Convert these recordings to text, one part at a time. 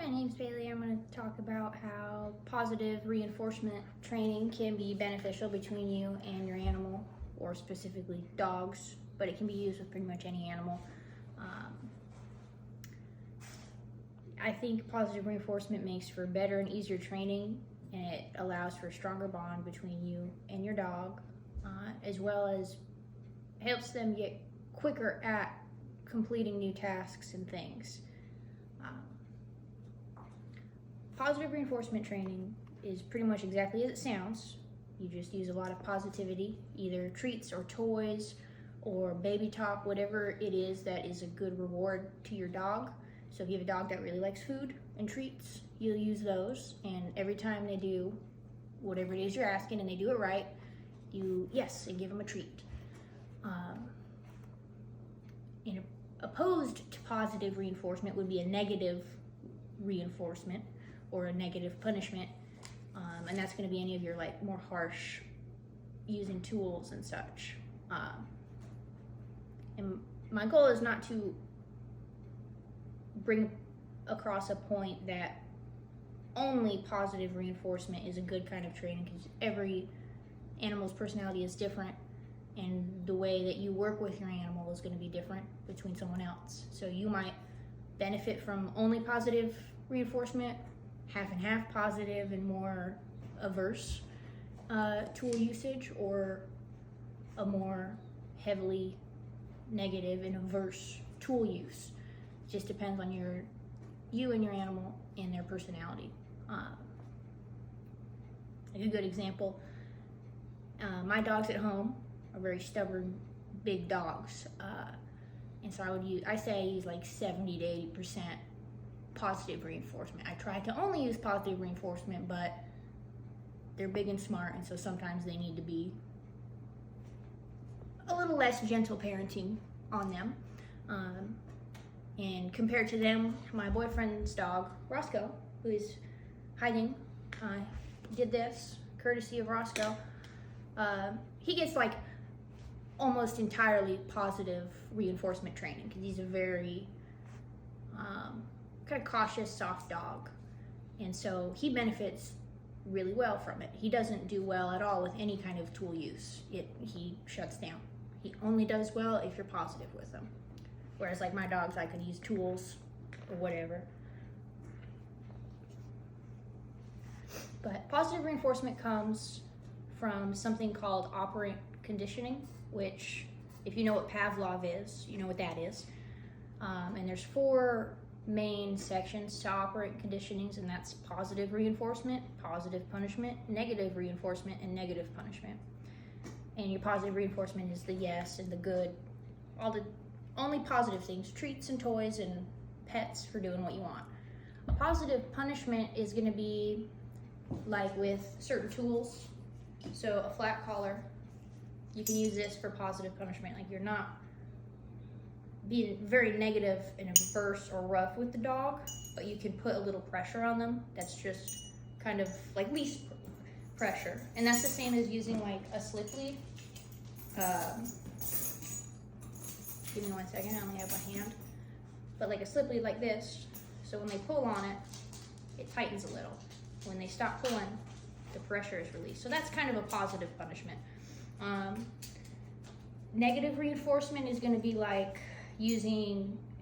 my name's Bailey. I'm going to talk about how positive reinforcement training can be beneficial between you and your animal, or specifically dogs, but it can be used with pretty much any animal. I think positive reinforcement makes for better and easier training, and it allows for a stronger bond between you and your dog, as well as helps them get quicker at completing new tasks and things. Positive reinforcement training is pretty much exactly as it sounds. You just use a lot of positivity, either treats or toys or baby talk, whatever it is that is a good reward to your dog. So if you have a dog that really likes food and treats, you'll use those, and every time they do whatever it is you're asking and they do it right, and give them a treat. Opposed to positive reinforcement would be a negative reinforcement or a negative punishment, and that's going to be any of your more harsh using tools and such. And my goal is not to bring across a point that only positive reinforcement is a good kind of training, because every animal's personality is different, and the way that you work with your animal is going to be different between someone else. So you might benefit from only positive reinforcement, half and half positive and more averse tool usage, or a more heavily negative and averse tool use. It just depends on you and your animal and their personality. Like a good example, my dogs at home are very stubborn, big dogs, and so I say I use like 70 to 80% positive reinforcement. I try to only use positive reinforcement, but they're big and smart, and so sometimes they need to be a little less gentle parenting on them. And compared to them, my boyfriend's dog, Roscoe, who is hiding, did this courtesy of Roscoe. He gets almost entirely positive reinforcement training, because he's a very kind of cautious, soft dog, and so he benefits really well from it. He doesn't do well at all with any kind of tool use. He shuts down. He only does well if you're positive with him. Whereas my dogs, I could use tools or whatever. But positive reinforcement comes from something called operant conditioning, which, if you know what Pavlov is, you know what that is. And there's 4 main sections to operant conditionings, and that's positive reinforcement, positive punishment, negative reinforcement, and negative punishment. And your positive reinforcement is the yes and the good, all the only positive things, treats and toys and pets for doing what you want. A positive punishment is going to be with certain tools. So a flat collar, you can use this for positive punishment. You're not being very negative and averse or rough with the dog, but you can put a little pressure on them. That's just kind of least pressure. And that's the same as using a slip lead. Give me 1 second, I only have my hand. But a slip lead like this, so when they pull on it, it tightens a little. When they stop pulling, the pressure is released. So that's kind of a positive punishment. Negative reinforcement is going to be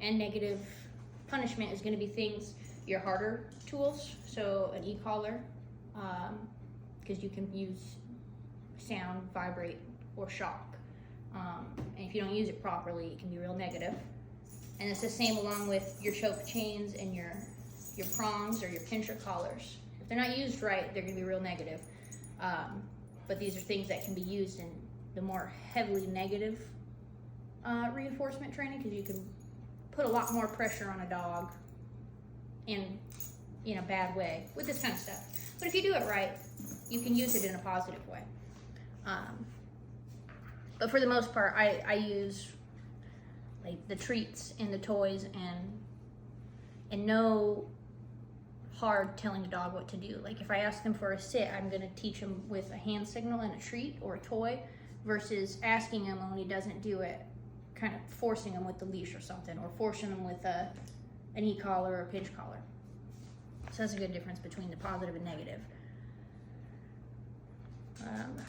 and negative punishment is going to be things, your harder tools, so an e-collar, because you can use sound, vibrate, or shock. And if you don't use it properly, it can be real negative. And it's the same along with your choke chains and your prongs or your pincher collars. If they're not used right, they're going to be real negative. But these are things that can be used in the more heavily negative reinforcement training, because you can put a lot more pressure on a dog in a bad way with this kind of stuff. But if you do it right, you can use it in a positive way. But for the most part, I use the treats and the toys, and no hard telling a dog what to do. If I ask them for a sit, I'm going to teach them with a hand signal and a treat or a toy, versus asking him when he doesn't do it, kind of forcing him with the leash or something, or forcing him with an e-collar or a pinch collar. So that's a good difference between the positive and negative.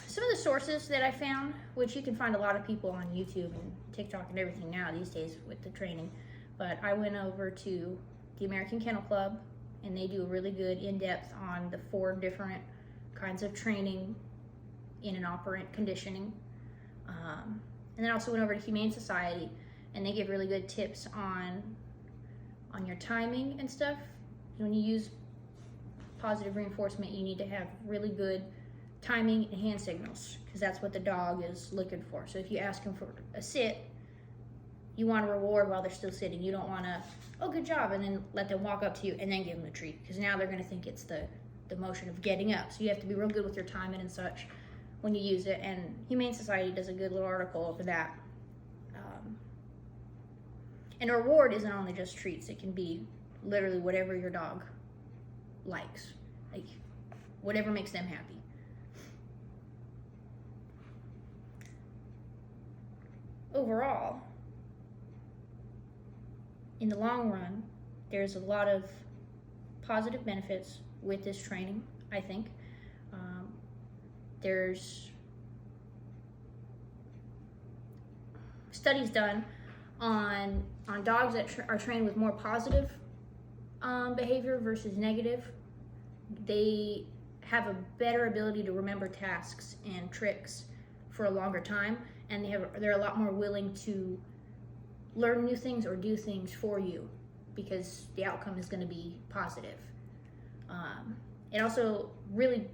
Some of the sources that I found, which you can find a lot of people on YouTube and TikTok and everything now these days with the training, but I went over to the American Kennel Club, and they do a really good in-depth on the 4 different kinds of training in an operant conditioning. And then I also went over to Humane Society, and they give really good tips on your timing and stuff. When you use positive reinforcement, you need to have really good timing and hand signals, because that's what the dog is looking for. So if you ask them for a sit, you want to reward while they're still sitting. You don't want to, oh, good job, and then let them walk up to you and then give them the treat, because now they're going to think it's the motion of getting up. So you have to be real good with your timing and such when you use it, and Humane Society does a good little article over that. And a reward isn't only just treats. It can be literally whatever your dog likes, like whatever makes them happy. Overall, in the long run, there's a lot of positive benefits with this training, I think. There's studies done on dogs that are trained with more positive behavior versus negative. They have a better ability to remember tasks and tricks for a longer time, and they're a lot more willing to learn new things or do things for you because the outcome is going to be positive. It also really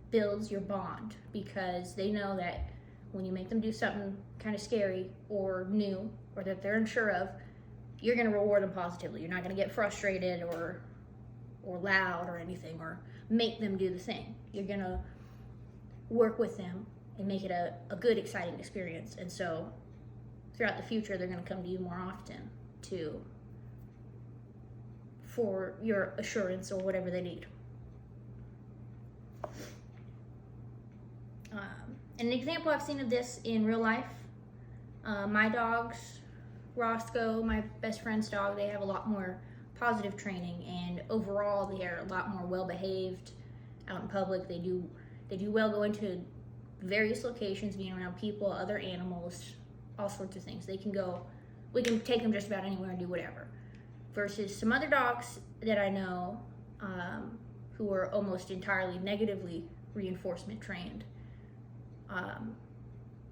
builds your bond, because they know that when you make them do something kind of scary or new or that they're unsure of, you're going to reward them positively. You're not going to get frustrated or loud or anything or make them do the thing. You're going to work with them and make it a good, exciting experience. And so throughout the future, they're going to come to you more often for your assurance or whatever they need. An example I've seen of this in real life, my dogs, Roscoe, my best friend's dog, they have a lot more positive training, and overall they are a lot more well-behaved out in public. They do well going to various locations, being around people, other animals, all sorts of things. We can take them just about anywhere and do whatever. Versus some other dogs that I know who are almost entirely negatively reinforcement trained.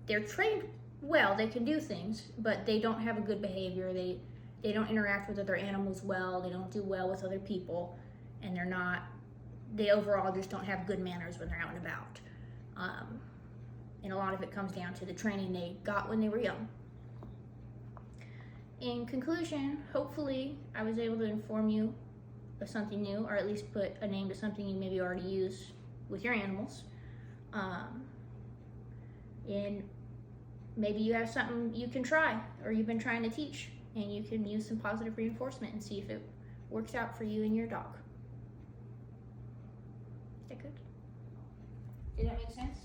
They're trained well, they can do things, but they don't have a good behavior. They don't interact with other animals well, they don't do well with other people, and they overall just don't have good manners when they're out and about. And a lot of it comes down to the training they got when they were young. In conclusion, hopefully I was able to inform you of something new, or at least put a name to something you maybe already use with your animals. And maybe you have something you can try, or you've been trying to teach, and you can use some positive reinforcement and see if it works out for you and your dog. Is that good? Did that make sense?